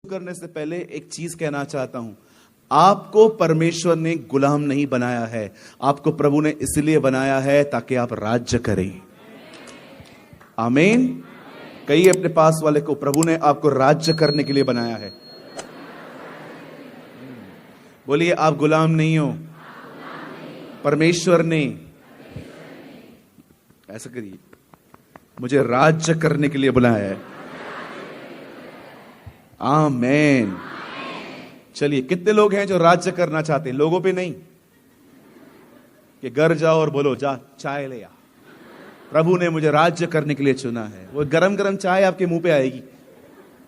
करने से पहले एक चीज कहना चाहता हूं। आपको परमेश्वर ने गुलाम नहीं बनाया है, आपको प्रभु ने इसलिए बनाया है ताकि आप राज्य करें। आमीन। कहिए अपने पास वाले को, प्रभु ने आपको राज्य करने के लिए बनाया है। बोलिए, आप गुलाम नहीं हो, परमेश्वर ने, ऐसा करिए, मुझे राज्य करने के लिए बनाया है। आमीन। चलिए, कितने लोग हैं जो राज्य करना चाहते हैं? लोगों पे नहीं कि घर जाओ और बोलो जा चाय ले आ, प्रभु ने मुझे राज्य करने के लिए चुना है। वो गरम गरम चाय आपके मुंह पे आएगी।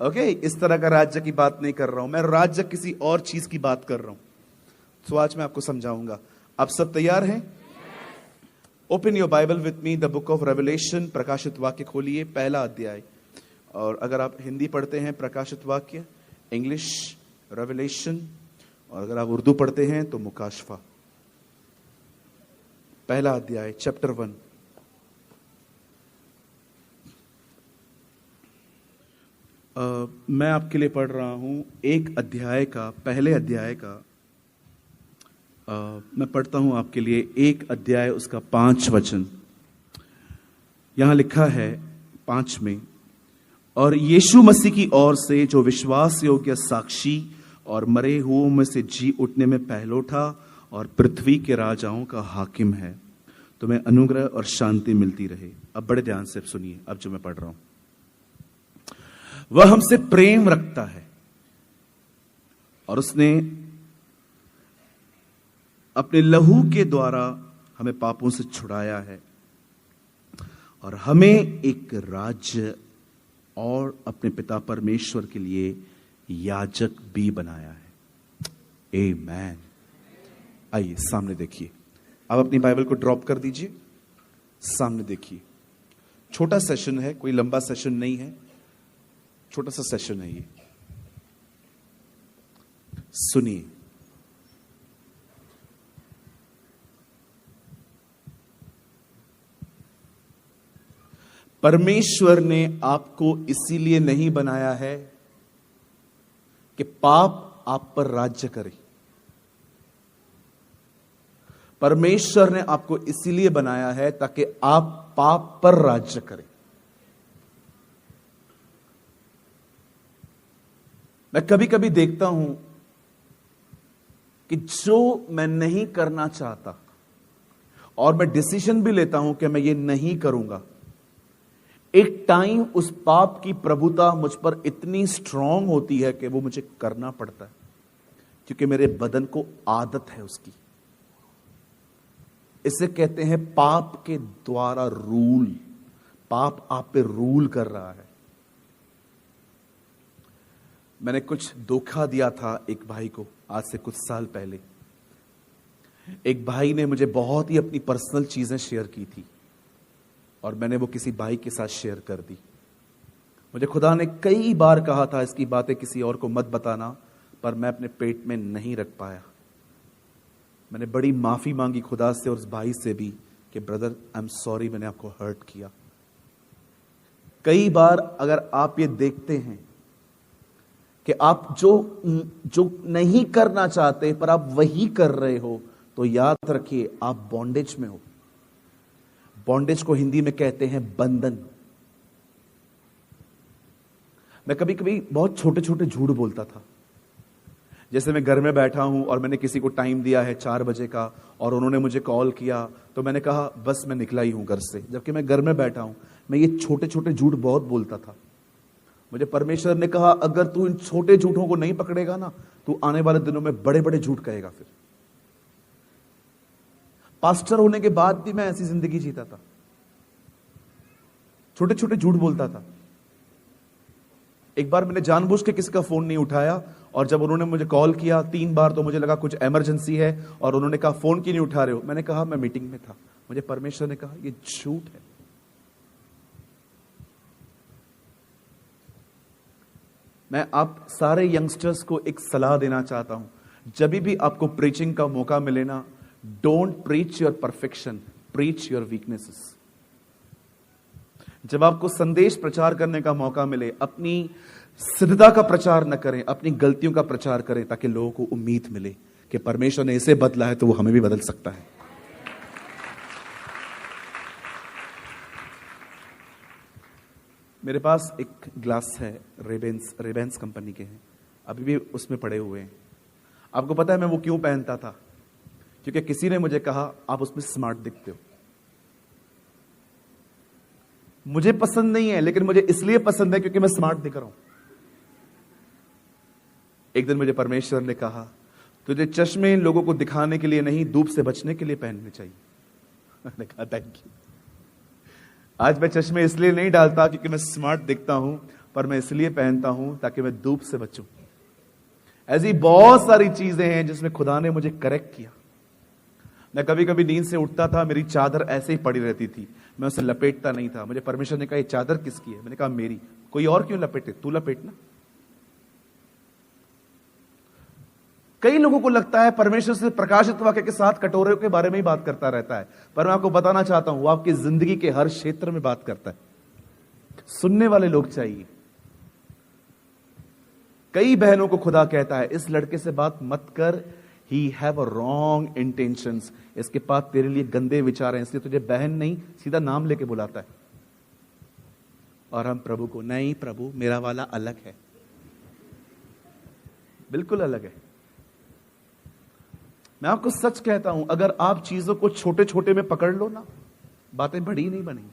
ओके, इस तरह का राज्य की बात नहीं कर रहा हूं मैं, राज्य किसी और चीज की बात कर रहा हूं। तो आज मैं आपको समझाऊंगा। आप सब तैयार हैं? Open your Bible with me, the book of revelation. प्रकाशित वाक्य खोलिए, पहला अध्याय। और अगर आप हिंदी पढ़ते हैं प्रकाशित वाक्य, इंग्लिश रेवलेशन, और अगर आप उर्दू पढ़ते हैं तो मुकाशफा। पहला अध्याय, चैप्टर 1। मैं आपके लिए पढ़ रहा हूं एक अध्याय का, पहले अध्याय का। मैं पढ़ता हूं आपके लिए एक अध्याय, उसका 5 वचन। यहां लिखा है 5 में, और यीशु मसीह की ओर से जो विश्वास योग्य साक्षी और मरे हुओं में से जी उठने में पहलोठा और पृथ्वी के राजाओं का हाकिम है, तुम्हें अनुग्रह और शांति मिलती रहे। अब बड़े ध्यान से सुनिए अब जो मैं पढ़ रहा हूं। वह हमसे प्रेम रखता है और उसने अपने लहू के द्वारा हमें पापों से छुड़ाया है और हमें एक राज्य और अपने पिता परमेश्वर के लिए याजक भी बनाया है। आमीन। आइए सामने देखिए। आप अपनी बाइबल को ड्रॉप कर दीजिए, सामने देखिए। छोटा सेशन है, कोई लंबा सेशन नहीं है, छोटा सा सेशन है ये। सुनिए। परमेश्वर ने आपको इसीलिए नहीं बनाया है कि पाप आप पर राज्य करे। परमेश्वर ने आपको इसीलिए बनाया है ताकि आप पाप पर राज्य करें। मैं कभी कभी देखता हूं कि जो मैं नहीं करना चाहता और मैं डिसीजन भी लेता हूं कि मैं ये नहीं करूंगा, एक टाइम उस पाप की प्रभुता मुझ पर इतनी स्ट्रांग होती है कि वो मुझे करना पड़ता है, क्योंकि मेरे बदन को आदत है उसकी। इसे कहते हैं पाप के द्वारा रूल। पाप आप पे रूल कर रहा है। मैंने कुछ धोखा दिया था एक भाई को आज से कुछ साल पहले। एक भाई ने मुझे बहुत ही अपनी पर्सनल चीजें शेयर की थी और मैंने वो किसी भाई के साथ शेयर कर दी। मुझे खुदा ने कई बार कहा था इसकी बातें किसी और को मत बताना, पर मैं अपने पेट में नहीं रख पाया। मैंने बड़ी माफी मांगी खुदा से और उस भाई से भी कि ब्रदर आई एम सॉरी, मैंने आपको हर्ट किया। कई बार अगर आप ये देखते हैं कि आप जो नहीं करना चाहते पर आप वही कर रहे हो, तो याद रखिए आप बॉन्डेज में हो। बॉन्डेज को हिंदी में कहते हैं बंधन। मैं कभी कभी बहुत छोटे छोटे झूठ बोलता था। जैसे मैं घर में बैठा हूं और मैंने किसी को टाइम दिया है 4 बजे का और उन्होंने मुझे कॉल किया, तो मैंने कहा बस मैं निकला ही हूं घर से, जबकि मैं घर में बैठा हूं। मैं ये छोटे छोटे झूठ बहुत बोलता था। मुझे परमेश्वर ने कहा अगर तू इन छोटे झूठों को नहीं पकड़ेगा ना, तू आने वाले दिनों में बड़े बड़े झूठ कहेगा। फिर पास्टर होने के बाद भी मैं ऐसी जिंदगी जीता था, छोटे छोटे झूठ बोलता था। एक बार मैंने जानबूझ के किसी का फोन नहीं उठाया और जब उन्होंने मुझे कॉल किया 3 बार, तो मुझे लगा कुछ इमरजेंसी है और उन्होंने कहा फोन क्यों नहीं उठा रहे हो? मैंने कहा मैं मीटिंग में था। मुझे परमेश्वर ने कहा ये झूठ है। मैं आप सारे यंगस्टर्स को एक सलाह देना चाहता हूं। जब भी आपको प्रीचिंग का मौका मिले ना, don't preach your perfection, preach your weaknesses. जब आपको संदेश प्रचार करने का मौका मिले, अपनी सिद्धता का प्रचार न करें, अपनी गलतियों का प्रचार करें, ताकि लोगों को उम्मीद मिले कि परमेश्वर ने इसे बदला है तो वो हमें भी बदल सकता है। मेरे पास एक ग्लास है, रेबेंस कंपनी के हैं, अभी भी उसमें पड़े हुए हैं। आपको पता है मैं वो क्यों पहनता था? क्योंकि किसी ने मुझे कहा आप उसमें स्मार्ट दिखते हो। मुझे पसंद नहीं है, लेकिन मुझे इसलिए पसंद है क्योंकि मैं स्मार्ट दिख रहा हूं। एक दिन मुझे परमेश्वर ने कहा तुझे चश्मे लोगों को दिखाने के लिए नहीं, धूप से बचने के लिए पहनने चाहिए। मैंने कहा थैंक यू। आज मैं चश्मे इसलिए नहीं डालता क्योंकि मैं स्मार्ट दिखता हूं, पर मैं इसलिए पहनता हूं ताकि मैं धूप से बचूं। ऐसी बहुत सारी चीजें हैं जिसमें खुदा ने मुझे करेक्ट किया। मैं कभी कभी नींद से उठता था, मेरी चादर ऐसे ही पड़ी रहती थी, मैं उसे लपेटता नहीं था। मुझे परमेश्वर ने कहा ये चादर किसकी है? मैंने कहा मेरी। कोई और क्यों लपेटे? तू लपेटना। कई लोगों को लगता है परमेश्वर से प्रकाशित वाक्य के साथ कटोरे के बारे में ही बात करता रहता है, पर मैं आपको बताना चाहता हूं वो आपकी जिंदगी के हर क्षेत्र में बात करता है। सुनने वाले लोग चाहिए। कई बहनों को खुदा कहता है इस लड़के से बात मत कर, he have a wrong intentions, इसके पास तेरे लिए गंदे विचार हैं, इसलिए तुझे बहन नहीं सीधा नाम लेके बुलाता है। और हम प्रभु को, नहीं प्रभु मेरा वाला अलग है, बिल्कुल अलग है। मैं आपको सच कहता हूं, अगर आप चीजों को छोटे छोटे में पकड़ लो ना, बातें बड़ी नहीं बनेंगी।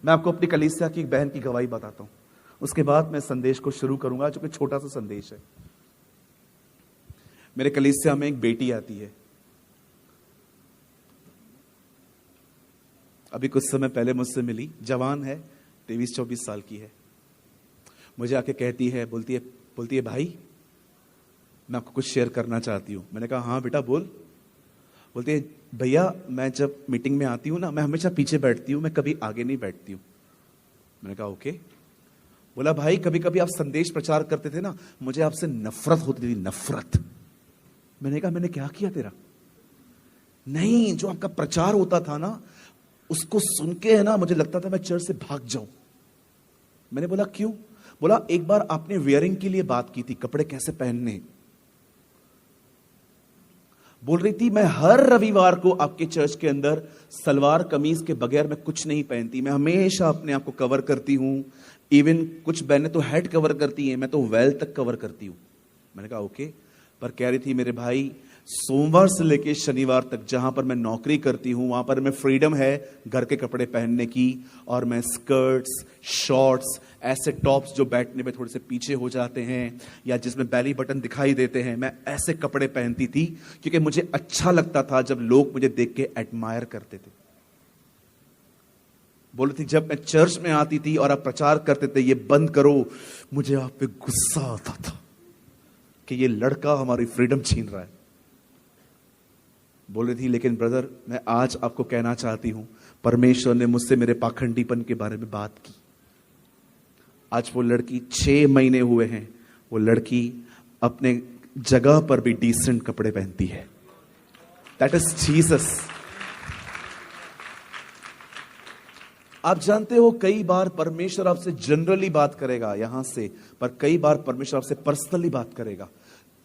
मैं आपको अपनी कलीसिया की एक बहन की गवाही बताता हूं, उसके बाद मैं संदेश को शुरू करूंगा, जो कि छोटा सा संदेश है। मेरे कलीसिया में एक बेटी आती है, अभी कुछ समय पहले मुझसे मिली, जवान है, 23-24 साल की है। मुझे आके कहती है, बोलती है भाई मैं आपको कुछ शेयर करना चाहती हूं। मैंने कहा हाँ बेटा बोल। बोलती है भैया मैं जब मीटिंग में आती हूं ना, मैं हमेशा पीछे बैठती हूं, मैं कभी आगे नहीं बैठती हूं। मैंने कहा ओके। बोला भाई कभी कभी आप संदेश प्रचार करते थे ना, मुझे आपसे नफरत होती थी, नफरत। मैंने कहा मैंने क्या किया तेरा? नहीं, जो आपका प्रचार होता था ना, उसको सुन के है ना मुझे लगता था मैं चर्च से भाग जाऊं। मैंने बोला क्यों? बोला एक बार आपने वेयरिंग के लिए बात की थी, कपड़े कैसे पहनने। बोल रही थी मैं हर रविवार को आपके चर्च के अंदर सलवार कमीज के बगैर मैं कुछ नहीं पहनती, मैं हमेशा अपने आप को कवर करती हूं। इवन कुछ बहनें तो हेड कवर करती हैं, मैं तो वेल तक कवर करती हूं। मैंने कहा ओके। पर कह रही थी मेरे भाई सोमवार से लेके शनिवार तक जहां पर मैं नौकरी करती हूं वहां पर मैं फ्रीडम है घर के कपड़े पहनने की, और मैं स्कर्ट्स, शॉर्ट्स, ऐसे टॉप्स जो बैठने पे थोड़े से पीछे हो जाते हैं या जिसमें बेली बटन दिखाई देते हैं, मैं ऐसे कपड़े पहनती थी क्योंकि मुझे अच्छा लगता था जब लोग मुझे देख के एडमायर करते थे। बोली थी जब मैं चर्च में आती थी और आप प्रचार करते थे ये बंद करो, मुझे आप पे गुस्सा आता था कि ये लड़का हमारी फ्रीडम छीन रहा है। बोल रही थी लेकिन ब्रदर मैं आज आपको कहना चाहती हूं, परमेश्वर ने मुझसे मेरे पाखंडीपन के बारे में बात की। आज वो लड़की 6 महीने हुए हैं, वो लड़की अपने जगह पर भी डिसेंट कपड़े पहनती है। That is Jesus. आप जानते हो कई बार परमेश्वर आपसे जनरली बात करेगा यहां से, पर कई बार परमेश्वर आपसे पर्सनली बात करेगा।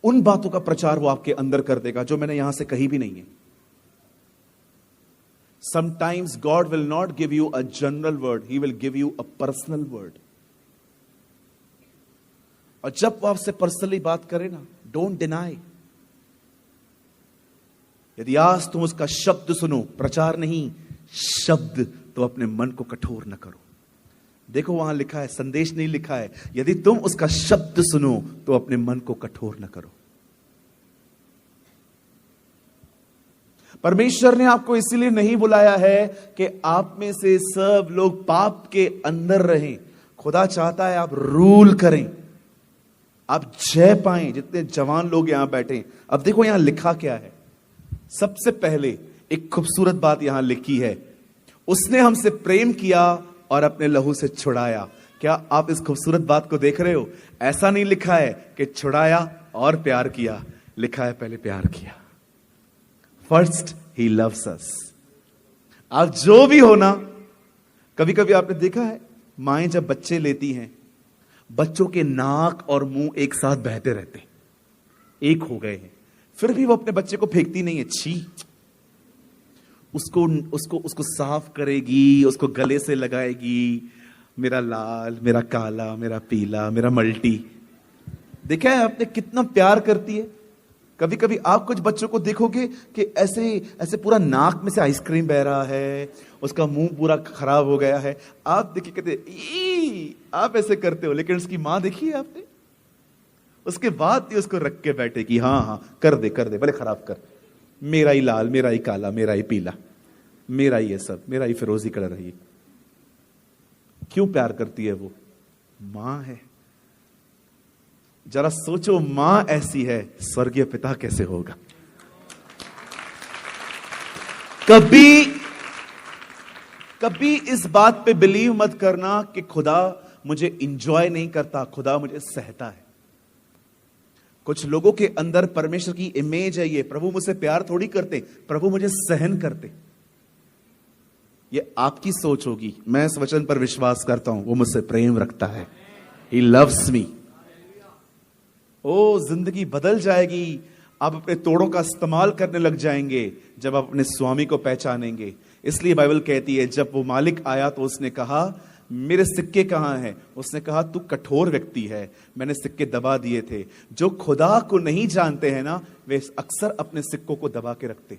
उन बातों का प्रचार वो आपके अंदर कर देगा जो मैंने यहां से कही भी नहीं है। Sometimes God will not give you a general word, He will give you a personal word. और जब वो आपसे पर्सनली बात करे ना, डोंट डिनाई। यदि आज तुम उसका शब्द सुनो, प्रचार नहीं शब्द, तो अपने मन को कठोर न करो। देखो वहां लिखा है, संदेश नहीं लिखा है, यदि तुम उसका शब्द सुनो तो अपने मन को कठोर न करो। परमेश्वर ने आपको इसीलिए नहीं बुलाया है कि आप में से सब लोग पाप के अंदर रहें। खुदा चाहता है आप रूल करें, आप जय पाएं। जितने जवान लोग यहां बैठे, अब देखो यहां लिखा क्या है। सबसे पहले एक खूबसूरत बात यहां लिखी है, उसने हमसे प्रेम किया और अपने लहू से छुड़ाया। क्या आप इस खूबसूरत बात को देख रहे हो? ऐसा नहीं लिखा है कि छुड़ाया और प्यार किया, लिखा है पहले प्यार किया। फर्स्ट ही लव्स अस। आप जो भी हो ना, कभी कभी आपने देखा है माएं जब बच्चे लेती हैं, बच्चों के नाक और मुंह एक साथ बहते रहते, एक हो गए हैं, फिर भी वो अपने बच्चे को फेंकती नहीं है। छी, उसको उसको उसको साफ करेगी, उसको गले से लगाएगी, मेरा लाल, मेरा काला, मेरा पीला, मेरा मल्टी। देखा है आपने कितना प्यार करती है। कभी कभी आप कुछ बच्चों को देखोगे कि ऐसे ऐसे पूरा नाक में से आइसक्रीम बह रहा है, उसका मुंह पूरा खराब हो गया है, आप देखिए कहते ई, आप ऐसे करते हो, लेकिन उसकी मां देखी है आपने? उसके बाद भी उसको रख के बैठे कि हाँ हाँ कर दे भले खराब कर, मेरा ही लाल, मेरा ही काला, मेरा ही पीला, मेरा ही ये सब, मेरा ही फिरोजी कलर है ये। क्यों प्यार करती है वो? मां है। जरा सोचो, मां ऐसी है, स्वर्गीय पिता कैसे होगा? कभी कभी इस बात पे बिलीव मत करना कि खुदा मुझे इंजॉय नहीं करता, खुदा मुझे सहता है। कुछ लोगों के अंदर परमेश्वर की इमेज है, ये प्रभु मुझसे प्यार थोड़ी करते, प्रभु मुझे सहन करते। ये आपकी सोच होगी। मैं इस वचन पर विश्वास करता हूं, वो मुझसे प्रेम रखता है। He loves me। ओ, जिंदगी बदल जाएगी। आप अपने तोड़ों का इस्तेमाल करने लग जाएंगे जब आप अपने स्वामी को पहचानेंगे। इसलिए बाइबल कहती है, जब वो मालिक आया तो उसने कहा, मेरे सिक्के कहां हैं? उसने कहा, तू कठोर व्यक्ति है, मैंने सिक्के दबा दिए थे। जो खुदा को नहीं जानते हैं ना, वे अक्सर अपने सिक्कों को दबा के रखते।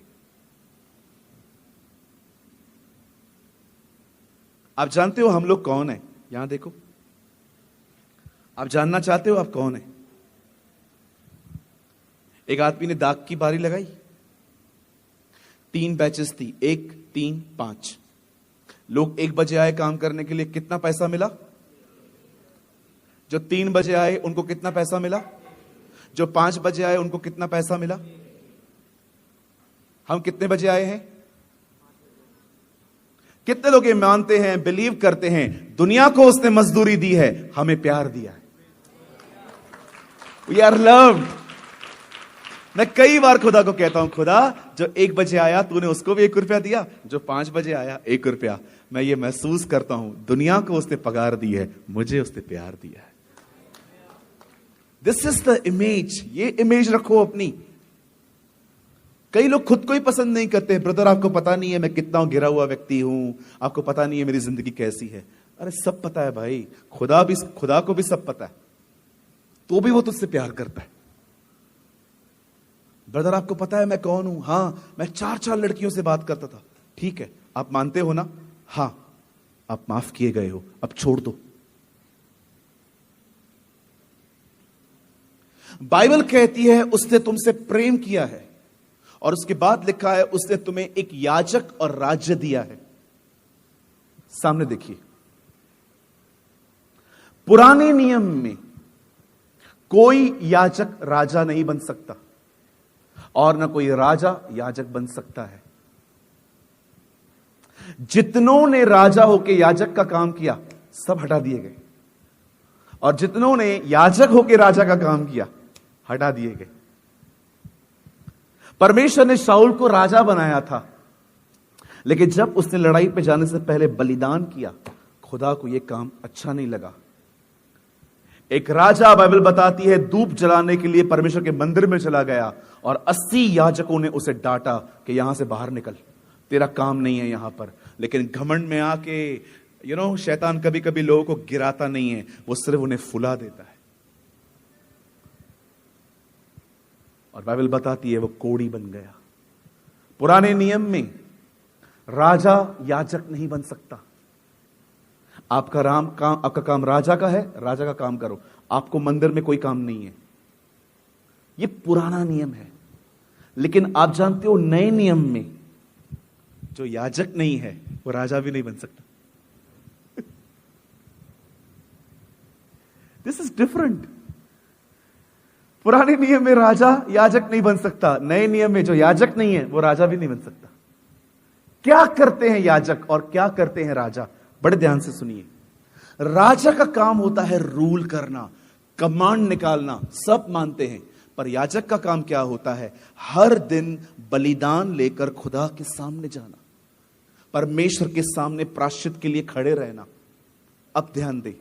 आप जानते हो हम लोग कौन है? यहां देखो, आप जानना चाहते हो आप कौन है? एक आदमी ने दाग की बारी लगाई, 3 बैचेस थी, 1, 3, 5 लोग 1 बजे आए काम करने के लिए, कितना पैसा मिला? जो 3 बजे आए उनको कितना पैसा मिला? जो 5 बजे आए उनको कितना पैसा मिला? हम कितने बजे आए हैं? कितने लोग ये मानते हैं, बिलीव करते हैं, दुनिया को उसने मजदूरी दी है, हमें प्यार दिया है। We are loved. मैं कई बार खुदा को कहता हूं, खुदा जो 1 बजे आया तूने उसको भी 1 रुपया दिया, जो 5 बजे आया 1 रुपया। मैं ये महसूस करता हूं, दुनिया को उसने पगार दी है, मुझे उसने प्यार दिया है। This is the image. ये इमेज रखो अपनी। कई लोग खुद को ही पसंद नहीं करते। ब्रदर, आपको पता नहीं है मैं कितना गिरा हुआ व्यक्ति हूं, आपको पता नहीं है मेरी जिंदगी कैसी है। अरे सब पता है भाई, खुदा को भी सब पता है, तो भी वो तुझसे प्यार करता है। ब्रदर, आपको पता है मैं कौन हूं? हां, मैं 4 लड़कियों से बात करता था। ठीक है, आप मानते हो ना? हां, आप माफ किए गए हो, अब छोड़ दो। बाइबल कहती है उसने तुमसे प्रेम किया है, और उसके बाद लिखा है उसने तुम्हें एक याजक और राज्य दिया है। सामने देखिए, पुराने नियम में कोई याजक राजा नहीं बन सकता, और ना कोई राजा याजक बन सकता है। जितनों ने राजा होके याजक का काम किया, सब हटा दिए गए, और जितनों ने याजक होके राजा का काम किया, हटा दिए गए। परमेश्वर ने शाऊल को राजा बनाया था, लेकिन जब उसने लड़ाई पे जाने से पहले बलिदान किया, खुदा को यह काम अच्छा नहीं लगा। एक राजा, बाइबल बताती है, धूप जलाने के लिए परमेश्वर के मंदिर में चला गया, और 80 याजकों ने उसे डांटा कि यहां से बाहर निकल, तेरा काम नहीं है यहां पर। लेकिन घमंड में आके शैतान कभी कभी लोगों को गिराता नहीं है, वो सिर्फ उन्हें फुला देता है। और बाइबल बताती है वो कोड़ी बन गया। पुराने नियम में राजा याजक नहीं बन सकता। आपका काम राजा का है, राजा का काम करो, आपको मंदिर में कोई काम नहीं है। ये पुराना नियम है। लेकिन आप जानते हो, नए नियम में जो याजक नहीं है वो राजा भी नहीं बन सकता। This is different. पुराने नियम में राजा याजक नहीं बन सकता, नए नियम में जो याजक नहीं है वो राजा भी नहीं बन सकता। क्या करते हैं याजक और क्या करते हैं राजा? बड़े ध्यान से सुनिए। राजा का काम होता है रूल करना, कमांड निकालना, सब मानते हैं। पर याजक का काम क्या होता है? हर दिन बलिदान लेकर खुदा के सामने जाना, परमेश्वर के सामने प्रायश्चित के लिए खड़े रहना। अब ध्यान दें,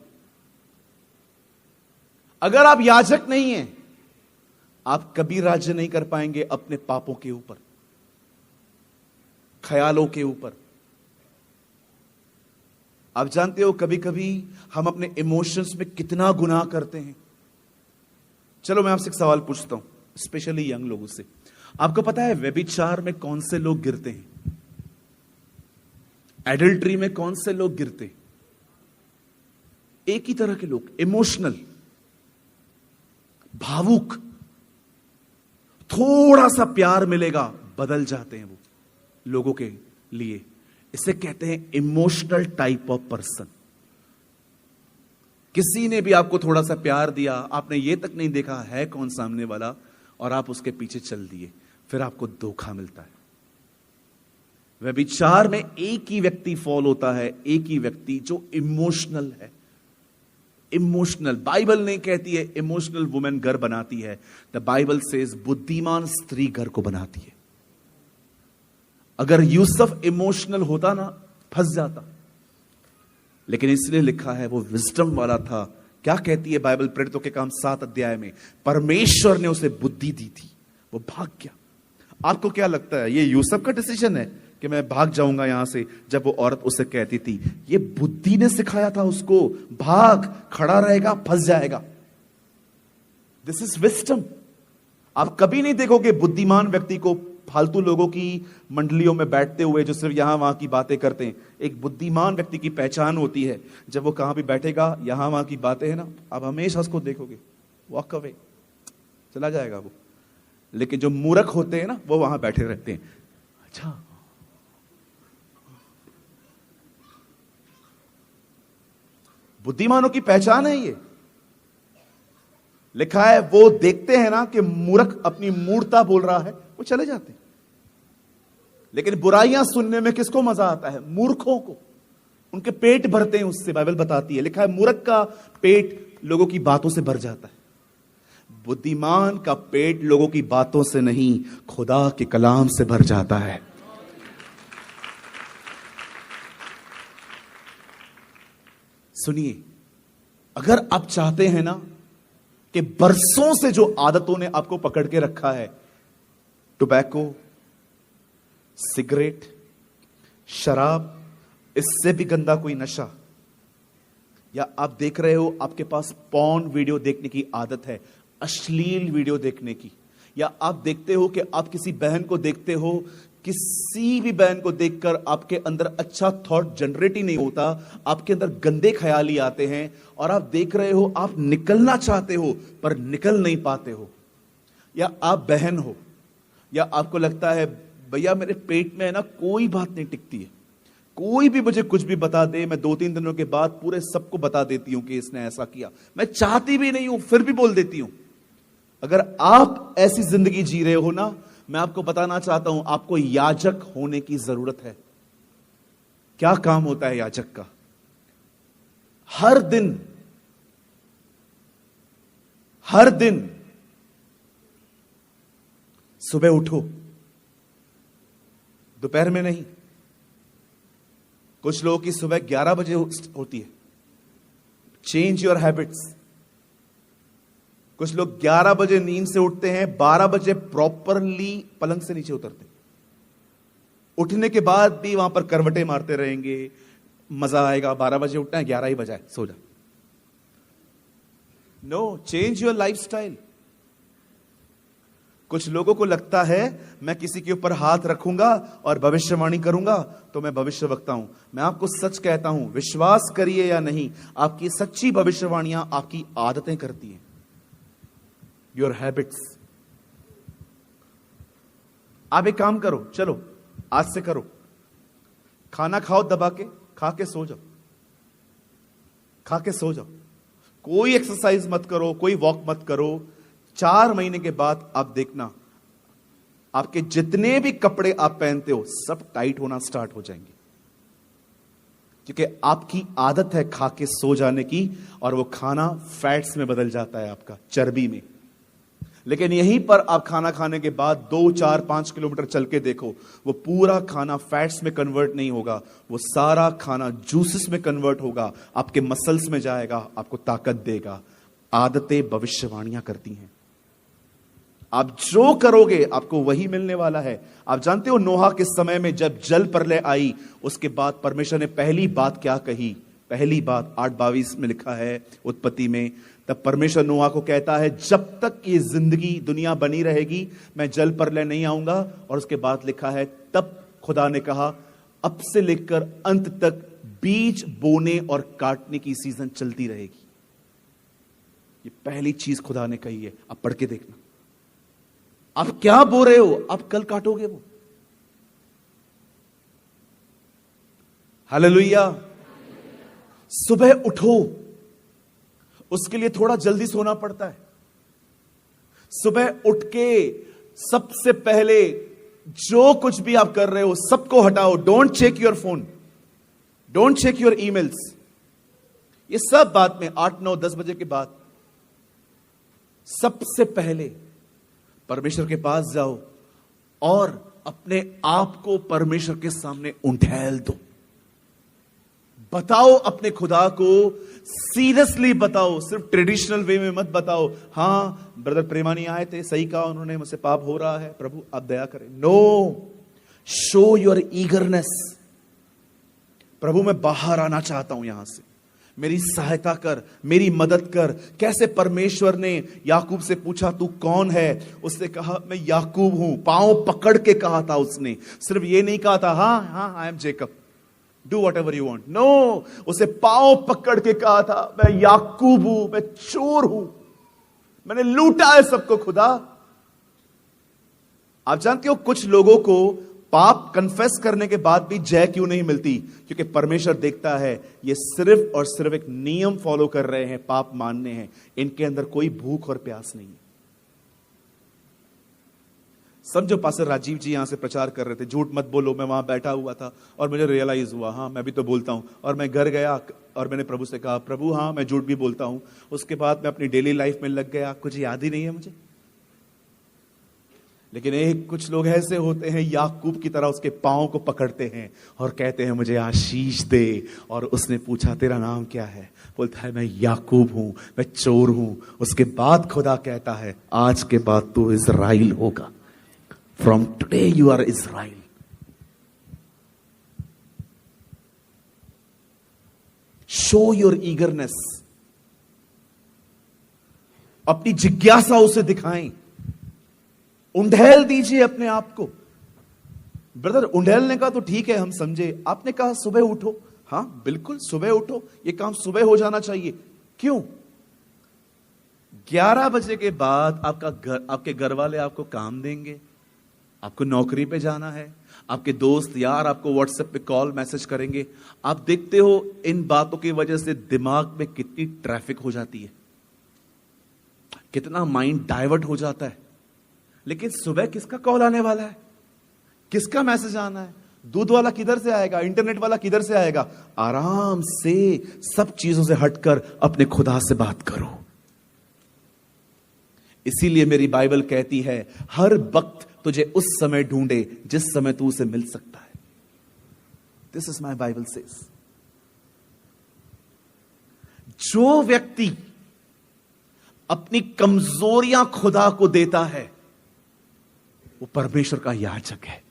अगर आप याजक नहीं हैं, आप कभी राज्य नहीं कर पाएंगे अपने पापों के ऊपर, ख्यालों के ऊपर। आप जानते हो कभी कभी हम अपने इमोशंस में कितना गुनाह करते हैं। चलो मैं आपसे एक सवाल पूछता हूं, स्पेशली यंग लोगों से। आपको पता है व्यभिचार में कौन से लोग गिरते हैं? एडल्ट्री में कौन से लोग गिरते हैं? एक ही तरह के लोग, इमोशनल, भावुक, थोड़ा सा प्यार मिलेगा बदल जाते हैं वो लोगों के लिए। इसे कहते हैं इमोशनल टाइप ऑफ पर्सन। किसी ने भी आपको थोड़ा सा प्यार दिया, आपने ये तक नहीं देखा है कौन सामने वाला, और आप उसके पीछे चल दिए, फिर आपको धोखा मिलता है। व्यभिचार में एक ही व्यक्ति फॉल होता है, एक ही व्यक्ति जो इमोशनल है। इमोशनल, बाइबल नहीं कहती है इमोशनल वुमेन घर बनाती है। द बाइबल सेज बुद्धिमान स्त्री घर को बनाती है। अगर यूसुफ इमोशनल होता ना, फंस जाता, लेकिन इसलिए लिखा है वो विजडम वाला था। क्या कहती है बाइबल? प्रेरितों के काम 7 अध्याय में, परमेश्वर ने उसे बुद्धि दी थी, वो भाग गया। आपको क्या लगता है ये यूसुफ का डिसीजन है कि मैं भाग जाऊंगा यहां से? जब वो औरत उसे कहती थी, ये बुद्धि ने सिखाया था उसको, भाग, खड़ा रहेगा फंस जाएगा। This is wisdom. आप कभी नहीं देखोगे बुद्धिमान व्यक्ति को फालतू लोगों की मंडलियों में बैठते हुए जो सिर्फ यहां वहां की बातें करते हैं। एक बुद्धिमान व्यक्ति की पहचान होती है, जब वो कहां भी बैठेगा, यहां वहां की बातें है ना, आप हमेशा उसको देखोगे, वॉक अवे, चला जाएगा वो। लेकिन जो मूर्ख होते हैं ना, वो वहां बैठे रहते हैं। अच्छा, बुद्धिमानों की पहचान है ये। लिखा है वो देखते हैं ना कि मूर्ख अपनी मूर्खता बोल रहा है, वो चले जाते हैं। लेकिन बुराइयां सुनने में किसको मजा आता है? मूर्खों को। उनके पेट भरते हैं उससे, बाइबल बताती है। लिखा है मूर्ख का पेट लोगों की बातों से भर जाता है, बुद्धिमान का पेट लोगों की बातों से नहीं, खुदा के कलाम से भर जाता है। सुनिए, अगर आप चाहते हैं ना कि बरसों से जो आदतों ने आपको पकड़ के रखा है, टोबैको, सिगरेट, शराब, इससे भी गंदा कोई नशा, या आप देख रहे हो आपके पास पॉर्न वीडियो देखने की आदत है, अश्लील वीडियो देखने की, या आप देखते हो कि आप किसी बहन को देखते हो, किसी भी बहन को देखकर आपके अंदर अच्छा थॉट जनरेट ही नहीं होता, आपके अंदर गंदे ख्याल ही आते हैं, और आप देख रहे हो आप निकलना चाहते हो पर निकल नहीं पाते हो। या आप बहन हो, या आपको लगता है भैया मेरे पेट में है ना कोई बात नहीं टिकती है, कोई भी मुझे कुछ भी बता दे, मैं 2-3 दिनों के बाद पूरे सबको बता देती हूं कि इसने ऐसा किया, मैं चाहती भी नहीं हूं फिर भी बोल देती हूं। अगर आप ऐसी जिंदगी जी रहे हो ना, मैं आपको बताना चाहता हूं आपको याजक होने की जरूरत है। क्या काम होता है याजक का? हर दिन सुबह उठो, दोपहर में नहीं। कुछ लोगों की सुबह 11 बजे होती है। Change your habits. कुछ लोग 11 बजे नींद से उठते हैं, 12 बजे प्रॉपरली पलंग से नीचे उतरते। उठने के बाद भी वहां पर करवटें मारते रहेंगे, मजा आएगा, 12 बजे उठना है, 11 ही बजाए, सो जा। No, change your lifestyle. कुछ लोगों को लगता है मैं किसी के ऊपर हाथ रखूंगा और भविष्यवाणी करूंगा तो मैं भविष्यवक्ता हूं। मैं आपको सच कहता हूं, विश्वास करिए या नहीं, आपकी सच्ची भविष्यवाणियां आपकी आदतें करती हैं। Your habits. आप एक काम करो, चलो आज से करो, खाना खाओ दबा के, खा के सो जाओ, खा के सो जाओ। कोई एक्सरसाइज मत करो, कोई वॉक मत करो। 4 महीने के बाद आप देखना आपके जितने भी कपड़े आप पहनते हो सब टाइट होना स्टार्ट हो जाएंगे, क्योंकि आपकी आदत है खा के सो जाने की, और वो खाना फैट्स में बदल जाता है, आपका चर्बी में। लेकिन यहीं पर आप खाना खाने के बाद 2, 4, 5 किलोमीटर चल के देखो, वो पूरा खाना फैट्स में कन्वर्ट नहीं होगा, वो सारा खाना जूसेस में कन्वर्ट होगा, आपके मसल्स में जाएगा, आपको ताकत देगा। आदतें भविष्यवाणियां करती हैं। आप जो करोगे आपको वही मिलने वाला है। आप जानते हो नोहा के समय में जब जल प्रलय आई, उसके बाद परमेश्वर ने पहली बात क्या कही? पहली बात 8:22 में लिखा है उत्पत्ति में, तब परमेश्वर नोहा को कहता है जब तक ये जिंदगी दुनिया बनी रहेगी मैं जल प्रलय नहीं आऊंगा। और उसके बाद लिखा है तब खुदा ने कहा अब से लेकर अंत तक बीज बोने और काटने की सीजन चलती रहेगी। ये पहली चीज खुदा ने कही है। आप पढ़ के देखना, आप क्या बो रहे हो आप कल काटोगे वो। हालेलुया। सुबह उठो, उसके लिए थोड़ा जल्दी सोना पड़ता है। सुबह उठ के सबसे पहले जो कुछ भी आप कर रहे हो सबको हटाओ। Don't check your phone, don't check your emails. ये सब बाद में 8, 9, 10 बजे के बाद। सबसे पहले परमेश्वर के पास जाओ और अपने आप को परमेश्वर के सामने उंडेल दो। बताओ अपने खुदा को, सीरियसली बताओ, सिर्फ ट्रेडिशनल वे में मत बताओ। हां ब्रदर प्रेमानी आए थे, सही कहा उन्होंने, मुझसे पाप हो रहा है, प्रभु आप दया करें। No, show your eagerness. प्रभु मैं बाहर आना चाहता हूं यहां से, मेरी सहायता कर, मेरी मदद कर। कैसे परमेश्वर ने याकूब से पूछा तू कौन है? उसने कहा मैं याकूब हूं। पांव पकड़ के कहा था उसने, सिर्फ ये नहीं कहा था हाँ हाँ I am Jacob, do whatever you want. No, उसे पांव पकड़ के कहा था मैं याकूब हूं, मैं चोर हूं, मैंने लूटा है सबको खुदा। आप जानते हो कुछ लोगों को पाप कन्फेस करने के बाद भी जय क्यों नहीं मिलती? क्योंकि परमेश्वर देखता है ये सिर्फ और सिर्फ एक नियम फॉलो कर रहे हैं, पाप मानने हैं, इनके अंदर कोई भूख और प्यास नहीं है। समझो पास्टर राजीव जी यहां से प्रचार कर रहे थे, झूठ मत बोलो, मैं वहां बैठा हुआ था और मुझे रियलाइज हुआ हाँ मैं भी तो बोलता हूं। और मैं घर गया और मैंने प्रभु से कहा प्रभु हाँ मैं झूठ भी बोलता हूं। उसके बाद मैं अपनी डेली लाइफ में लग गया, कुछ याद ही नहीं है मुझे। लेकिन एक कुछ लोग ऐसे होते हैं याकूब की तरह, उसके पांव को पकड़ते हैं और कहते हैं मुझे आशीष दे। और उसने पूछा तेरा नाम क्या है? बोलता है मैं याकूब हूं, मैं चोर हूं। उसके बाद खुदा कहता है आज के बाद तू इज़राइल होगा, from today you are Israel. Show your eagerness, अपनी जिज्ञासा उसे दिखाएं, उंडेल दीजिए अपने आप को। ब्रदर उंडेलने का तो ठीक है, हम समझे। आपने कहा सुबह उठो, हां बिल्कुल सुबह उठो, ये काम सुबह हो जाना चाहिए। क्यों? 11 बजे के बाद आपके घर वाले आपको काम देंगे, आपको नौकरी पे जाना है, आपके दोस्त यार आपको व्हाट्सएप पे कॉल मैसेज करेंगे। आप देखते हो इन बातों की वजह से दिमाग में कितनी ट्रैफिक हो जाती है, कितना माइंड डाइवर्ट हो जाता है। लेकिन सुबह किसका कॉल आने वाला है, किसका मैसेज आना है? दूध वाला किधर से आएगा, इंटरनेट वाला किधर से आएगा? आराम से सब चीजों से हटकर अपने खुदा से बात करो। इसीलिए मेरी बाइबल कहती है हर वक्त तुझे उस समय ढूंढे जिस समय तू उसे मिल सकता है। This is my Bible says. जो व्यक्ति अपनी कमजोरियां खुदा को देता है वो परमेश्वर का याजक है।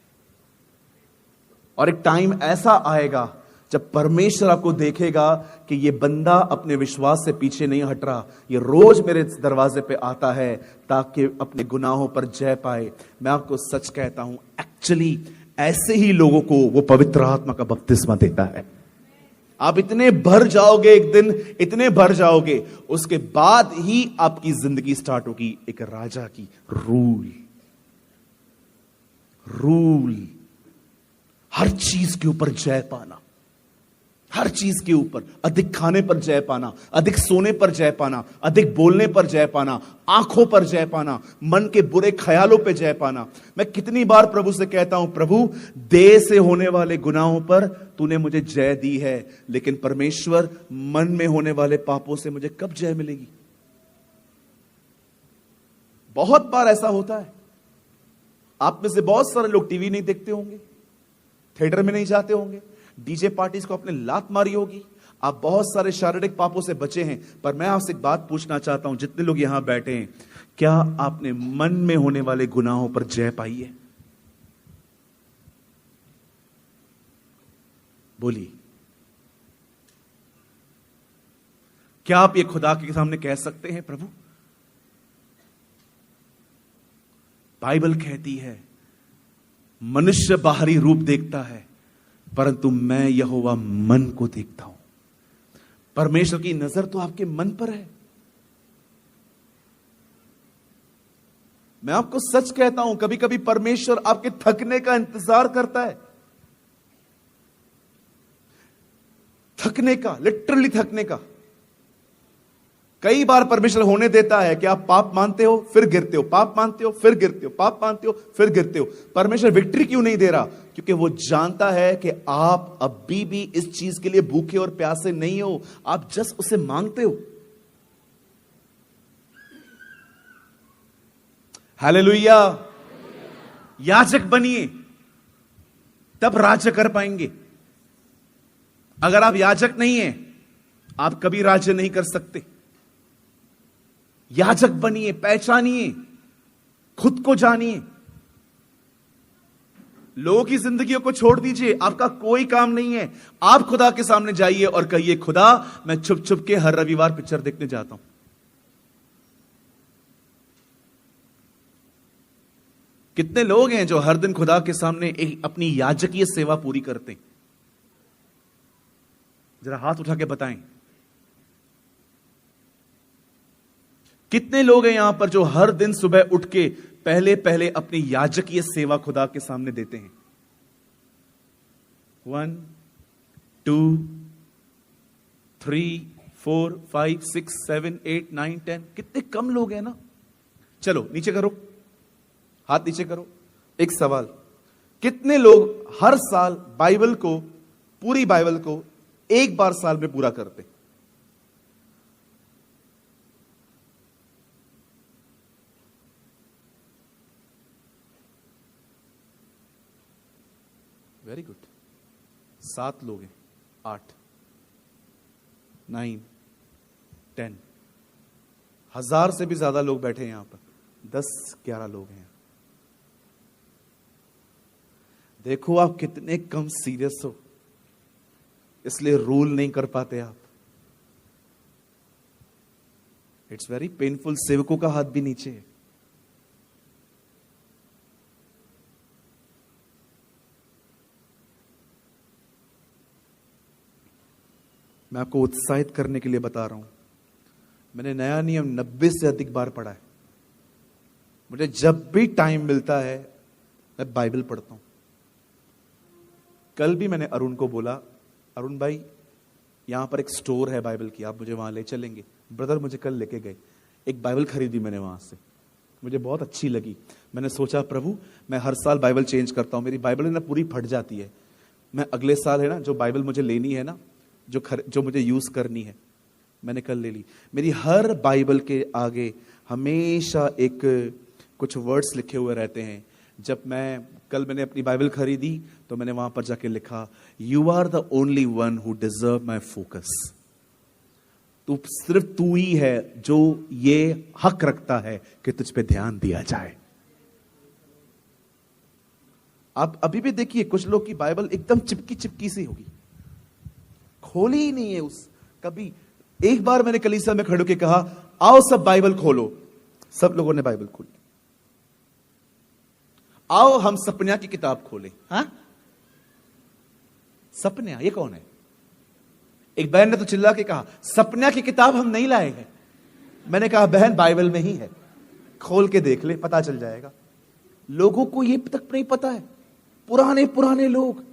और एक टाइम ऐसा आएगा जब परमेश्वर आपको देखेगा कि ये बंदा अपने विश्वास से पीछे नहीं हट रहा, ये रोज मेरे दरवाजे पे आता है ताकि अपने गुनाहों पर जय पाए। मैं आपको सच कहता हूं, एक्चुअली ऐसे ही लोगों को वो पवित्र आत्मा का बपतिस्मा देता है। आप इतने भर जाओगे, एक दिन इतने भर जाओगे, उसके बाद ही आपकी जिंदगी स्टार्ट होगी एक राजा की रूल। हर चीज के ऊपर जय पाना, हर चीज के ऊपर, अधिक खाने पर जय पाना, अधिक सोने पर जय पाना, अधिक बोलने पर जय पाना, आंखों पर जय पाना, मन के बुरे ख्यालों पर जय पाना। मैं कितनी बार प्रभु से कहता हूं प्रभु देह से होने वाले गुनाहों पर तूने मुझे जय दी है, लेकिन परमेश्वर मन में होने वाले पापों से मुझे कब जय मिलेगी? बहुत बार ऐसा होता है, आप में से बहुत सारे लोग टीवी नहीं देखते होंगे, थिएटर में नहीं जाते होंगे, डीजे पार्टीज को आपने लात मारी होगी, आप बहुत सारे शारीरिक पापों से बचे हैं। पर मैं आपसे एक बात पूछना चाहता हूं, जितने लोग यहां बैठे हैं, क्या आपने मन में होने वाले गुनाहों पर जय पाई है? बोलिए, क्या आप ये खुदा के सामने कह सकते हैं, प्रभु बाइबल कहती है मनुष्य बाहरी रूप देखता है परंतु मैं यहोवा मन को देखता हूं। परमेश्वर की नजर तो आपके मन पर है। मैं आपको सच कहता हूं, कभी कभी परमेश्वर आपके थकने का इंतजार करता है, थकने का, लिटरली थकने का। कई बार परमेश्वर होने देता है कि आप पाप मानते हो फिर गिरते हो, पाप मानते हो फिर गिरते हो, पाप मानते हो फिर गिरते हो। परमेश्वर विक्ट्री क्यों नहीं दे रहा? क्योंकि वो जानता है कि आप अभी भी इस चीज के लिए भूखे और प्यासे नहीं हो, आप जस्ट उसे मांगते हो। हालेलुया। याजक बनिए तब राज्य कर पाएंगे। अगर आप याजक नहीं हैं, आप कभी राज्य नहीं कर सकते। याजक बनिए, पहचानिए, खुद को जानिए। लोगों की जिंदगियों को छोड़ दीजिए, आपका कोई काम नहीं है। आप खुदा के सामने जाइए और कहिए, खुदा मैं छुप छुप के हर रविवार पिक्चर देखने जाता हूं। कितने लोग हैं जो हर दिन खुदा के सामने एक अपनी याजकीय सेवा पूरी करते हैं? जरा हाथ उठा के बताएं। कितने लोग हैं यहां पर जो हर दिन सुबह उठ के पहले पहले अपनी याजकीय सेवा खुदा के सामने देते हैं? 1 2 3 4 5 6 7 8 9 10। कितने कम लोग हैं ना। चलो नीचे करो, हाथ नीचे करो। एक सवाल, कितने लोग हर साल बाइबल को, पूरी बाइबल को एक बार साल में पूरा करते? Very good. 7 लोग हैं, 8 9 10। 1000 से भी ज्यादा लोग बैठे हैं यहां पर, 10-11 लोग हैं। देखो आप कितने कम सीरियस हो, इसलिए रूल नहीं कर पाते आप। It's very painful. सेवकों का हाथ भी नीचे है। मैं आपको उत्साहित करने के लिए बता रहा हूं। मैंने नया नियम 90 से अधिक बार पढ़ा है। मुझे जब भी टाइम मिलता है मैं बाइबल पढ़ता हूं। कल भी मैंने अरुण को बोला, अरुण भाई यहां पर एक स्टोर है बाइबल की, आप मुझे वहां ले चलेंगे? ब्रदर मुझे कल लेके गए। एक बाइबल खरीदी मैंने वहां से, मुझे बहुत अच्छी लगी। मैंने सोचा प्रभु मैं हर साल बाइबल चेंज करता हूं, मेरी बाइबल है ना पूरी फट जाती है। मैं अगले साल है ना जो बाइबल मुझे लेनी है ना, जो मुझे यूज करनी है, मैंने कल ले ली। मेरी हर बाइबल के आगे हमेशा एक कुछ वर्ड्स लिखे हुए रहते हैं। जब कल मैंने अपनी बाइबल खरीदी तो मैंने वहां पर जाके लिखा, you are the only one who deserve my focus. तू, सिर्फ तू ही है जो ये हक रखता है कि तुझ पे ध्यान दिया जाए। आप अभी भी देखिए कुछ लोग की बाइबल एकदम चिपकी चिपकी सी होगी, खोली ही नहीं है उस कभी। एक बार मैंने कलीसिया में खड़े होकर कहा, आओ सब बाइबल खोलो। सब लोगों ने बाइबल खोली। आओ हम सपन्या की किताब खोलें। हाँ, सपन्या ये कौन है? एक बहन ने तो चिल्ला के कहा, सपन्या की किताब हम नहीं लाए हैं। मैंने कहा बहन बाइबल में ही है, खोल के देख ले, पता चल जाएगा। लोगों को ये तक नहीं पता है, पुराने पुराने लोग।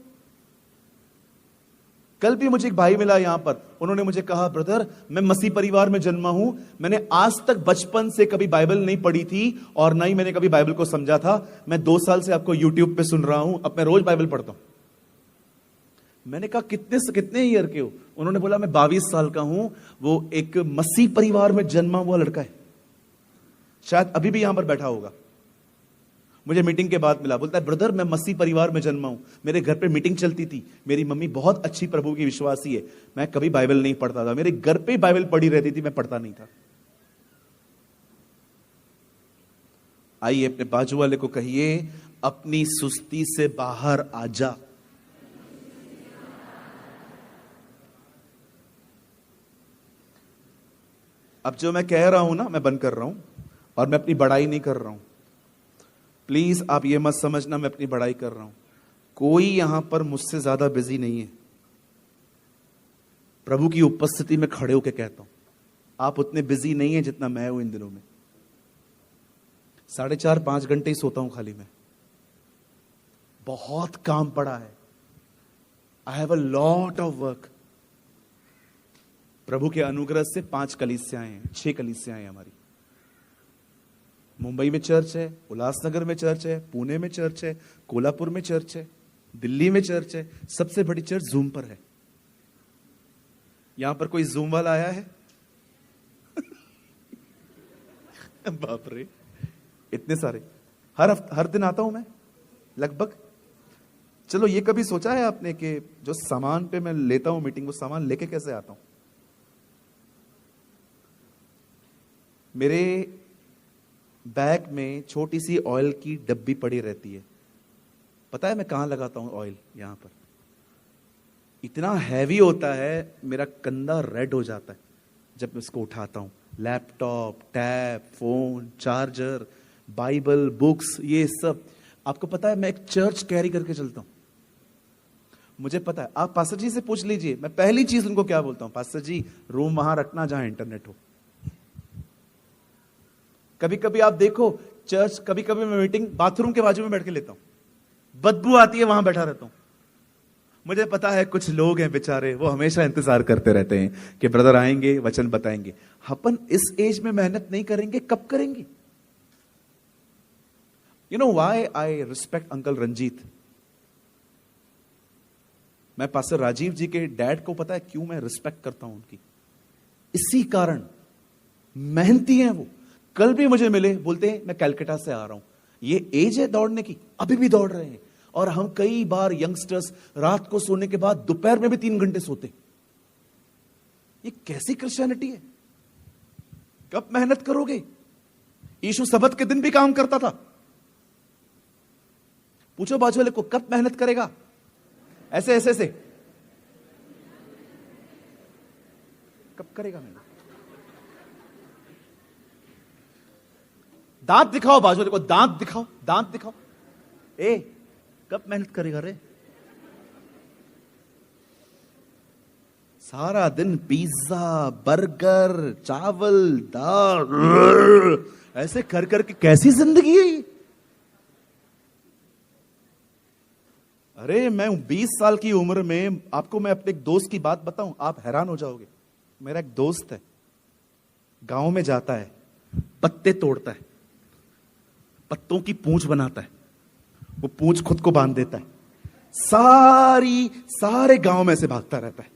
कल भी मुझे एक भाई मिला यहां पर, उन्होंने मुझे कहा, ब्रदर मैं मसीह परिवार में जन्मा हूं, मैंने आज तक बचपन से कभी बाइबल नहीं पढ़ी थी और ना ही मैंने कभी बाइबल को समझा था। मैं 2 साल से आपको यूट्यूब पे सुन रहा हूं, अब मैं रोज बाइबल पढ़ता हूं। मैंने कहा कितने ईयर के हो? उन्होंने बोला मैं 22 साल का हूं। वो एक मसीह परिवार में जन्मा हुआ लड़का है, शायद अभी भी यहां पर बैठा होगा। मुझे मीटिंग के बाद मिला, बोलता है ब्रदर मैं मसीह परिवार में जन्मा हूं, मेरे घर पे मीटिंग चलती थी, मेरी मम्मी बहुत अच्छी प्रभु की विश्वासी है, मैं कभी बाइबल नहीं पढ़ता था, मेरे घर पे बाइबल पढ़ी रहती थी, मैं पढ़ता नहीं था। आइए अपने बाजू वाले को कहिए, अपनी सुस्ती से बाहर आ जा। अब जो मैं कह रहा हूं ना, मैं बंद कर रहा हूं, और मैं अपनी बड़ाई नहीं कर रहा हूं। प्लीज आप ये मत समझना मैं अपनी बड़ाई कर रहा हूं। कोई यहां पर मुझसे ज्यादा बिजी नहीं है। प्रभु की उपस्थिति में खड़े होकर कहता हूं, आप उतने बिजी नहीं है जितना मैं हूं इन दिनों में। 4.5-5 घंटे ही सोता हूं खाली मैं। बहुत काम पड़ा है। I have a lot of work. प्रभु के अनुग्रह से 5 कलीसियाएं हैं, 6 कलीसियाएं हैं हमारी। मुंबई में चर्च है, उल्लासनगर में चर्च है, पुणे में चर्च है, कोल्हापुर में चर्च है, दिल्ली में चर्च है, सबसे बड़ी चर्च जूम पर है। यहां पर कोई जूम वाला आया है? बाप रे, इतने सारे। हर दिन आता हूं मैं लगभग। चलो ये कभी सोचा है आपने कि जो सामान पे मैं लेता हूं मीटिंग, वो सामान लेके कैसे आता हूं? मेरे बैग में छोटी सी ऑयल की डब्बी पड़ी रहती है। पता है मैं कहां लगाता हूं ऑयल? यहां पर। इतना हैवी होता है, मेरा कंधा रेड हो जाता है जब मैं इसको उठाता हूं। Laptop, tab, phone, charger, Bible, books, ये सब। आपको पता है मैं एक चर्च कैरी करके चलता हूं। मुझे पता है। आप पास्टर जी से पूछ लीजिए, मैं पहली चीज उनको क्या बोलता हूं? पास्टर जी रूम वहां रखना जहां इंटरनेट हो। कभी कभी आप देखो चर्च, कभी कभी मैं मीटिंग बाथरूम के बाजू में बैठ के लेता हूं, बदबू आती है, वहां बैठा रहता हूं। मुझे पता है कुछ लोग हैं बेचारे, वो हमेशा इंतजार करते रहते हैं कि ब्रदर आएंगे, वचन बताएंगे। अपन इस एज में मेहनत नहीं करेंगे, कब करेंगे? You know why I respect uncle Ranjit? मैं पास्टर राजीव जी के डैड को पता है क्यों मैं रिस्पेक्ट करता हूं उनकी? इसी कारण। मेहनती हैं वो। कल भी मुझे मिले, बोलते हैं मैं कलकत्ता से आ रहा हूं। ये एज है दौड़ने की, अभी भी दौड़ रहे हैं। और हम कई बार यंगस्टर्स रात को सोने के बाद दोपहर में भी 3 घंटे सोते। ये कैसी क्रिश्चियनिटी है? कब मेहनत करोगे? यीशु सबत के दिन भी काम करता था। पूछो बाजू वाले को, कब मेहनत करेगा? ऐसे ऐसे ऐसे कब करेगा मेहनत? दांत दिखाओ बाजू वाले को, दांत दिखाओ, दांत दिखाओ। ए कब मेहनत करेगा रे? सारा दिन पिज्जा, बर्गर, चावल, दाल, ऐसे कर करके कैसी जिंदगी है? अरे मैं 20 साल की उम्र में, आपको मैं अपने एक दोस्त की बात बताऊं, आप हैरान हो जाओगे। मेरा एक दोस्त है, गांव में जाता है, पत्ते तोड़ता है, पत्तों की पूंछ बनाता है, वो पूंछ खुद को बांध देता है, सारे गांव में से भागता रहता है।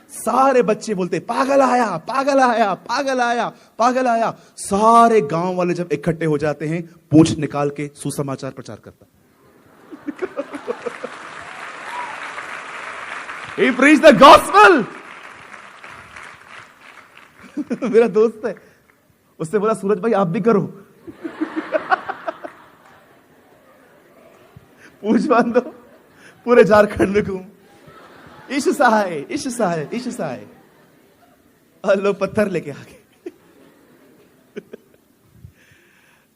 सारे बच्चे बोलते पागल आया, पागल आया, पागल आया, पागल आया। सारे गांव वाले जब इकट्ठे हो जाते हैं, पूंछ निकाल के सुसमाचार प्रचार करता है। He preached the gospel. मेरा दोस्त है, उससे बोला सूरज भाई आप भी करो। पूछ बांध दो, पूरे झारखंड में घूम, ईशु सहाय, ईशु सहाय, ईशु सहाय। लो पत्थर लेके आगे।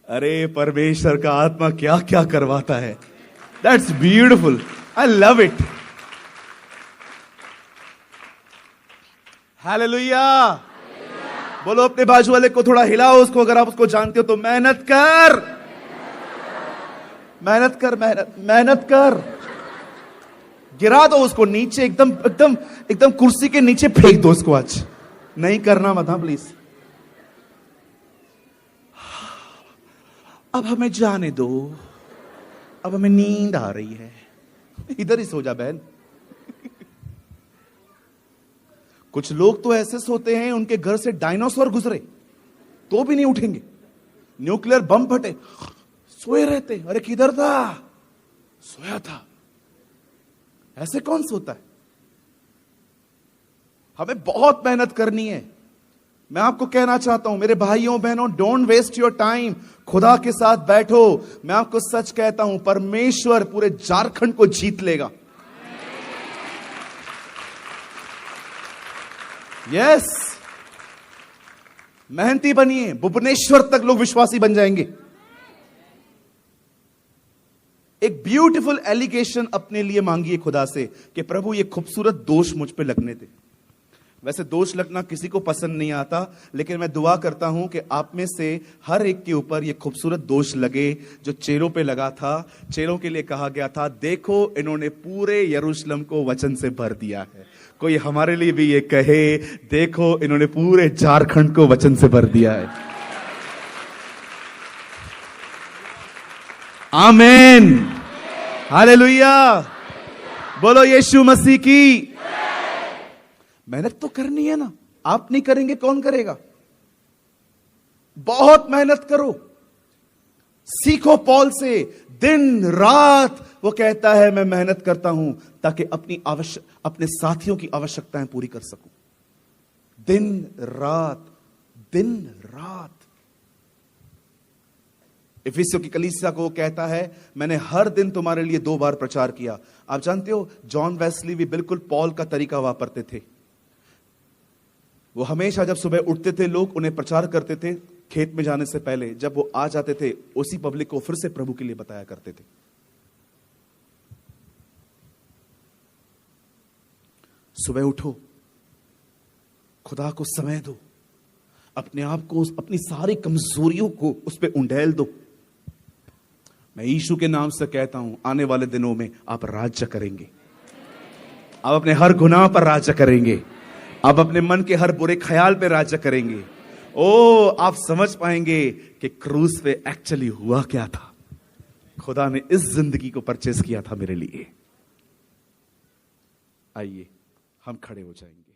अरे परमेश्वर का आत्मा क्या क्या करवाता है। That's beautiful. I love it. Hallelujah. बोलो अपने बाजू वाले को, थोड़ा हिलाओ उसको, अगर आप उसको जानते हो तो। मेहनत कर, मेहनत कर, मेहनत कर। गिरा दो उसको नीचे, एकदम एकदम एकदम कुर्सी के नीचे फेंक दो उसको। आज नहीं करना मत, हाँ प्लीज। अब हमें जाने दो, अब हमें नींद आ रही है। इधर ही सो जा बहन। कुछ लोग तो ऐसे सोते हैं, उनके घर से डायनासोर गुजरे तो भी नहीं उठेंगे। न्यूक्लियर बम फटे, सोए रहते, अरे किधर था? सोया था। ऐसे कौन सोता है? हमें बहुत मेहनत करनी है। मैं आपको कहना चाहता हूं मेरे भाइयों बहनों, डोंट वेस्ट योर टाइम, खुदा के साथ बैठो। मैं आपको सच कहता हूं, परमेश्वर पूरे झारखंड को जीत लेगा। यस, मेहनती बनिए, भुवनेश्वर तक लोग विश्वासी बन जाएंगे। एक ब्यूटीफुल एलिगेशन अपने लिए मांगिए खुदा से कि प्रभु ये खूबसूरत दोष मुझ पे लगने दे। वैसे दोष लगना किसी को पसंद नहीं आता, लेकिन मैं दुआ करता हूं कि आप में से हर एक के ऊपर ये खूबसूरत दोष लगे जो चेलों पे लगा था। चेलों के लिए कहा गया था, देखो इन्होंने पूरे यरूशलेम को वचन से भर दिया है। कोई हमारे लिए भी ये कहे, देखो इन्होंने पूरे झारखंड को वचन से भर दिया है। आमीन, हालेलुया, बोलो यीशु मसीह की। मेहनत तो करनी है ना, आप नहीं करेंगे कौन करेगा? बहुत मेहनत करो, सीखो पौल से, दिन रात वो कहता है मैं मेहनत करता हूं ताकि अपने साथियों की आवश्यकताएं पूरी कर सकूं। दिन रात, दिन रात। इफिसियों की कलीसिया को वो कहता है, मैंने हर दिन तुम्हारे लिए 2 बार प्रचार किया। आप जानते हो, जॉन वेस्ली भी बिल्कुल पॉल का तरीका वापरते थे। वो हमेशा जब सुबह उठते थे, लोग उन्हें प्रचार करते थे, खेत में जाने से पहले जब वो आ जाते थे, उसी पब्लिक को फिर से प्रभु के लिए बताया करते थे। सुबह उठो, खुदा को समय दो, अपने आप को, अपनी सारी कमजोरियों को उस पर उंडेल दो। मैं यीशु के नाम से कहता हूं, आने वाले दिनों में आप राज्य करेंगे। आप अपने हर गुनाह पर राज्य करेंगे। आप अपने मन के हर बुरे ख्याल पे राज्य करेंगे। ओ, आप समझ पाएंगे कि क्रूस पे एक्चुअली हुआ क्या था। खुदा ने इस जिंदगी को परचेज किया था मेरे लिए। आइए हम खड़े हो जाएंगे।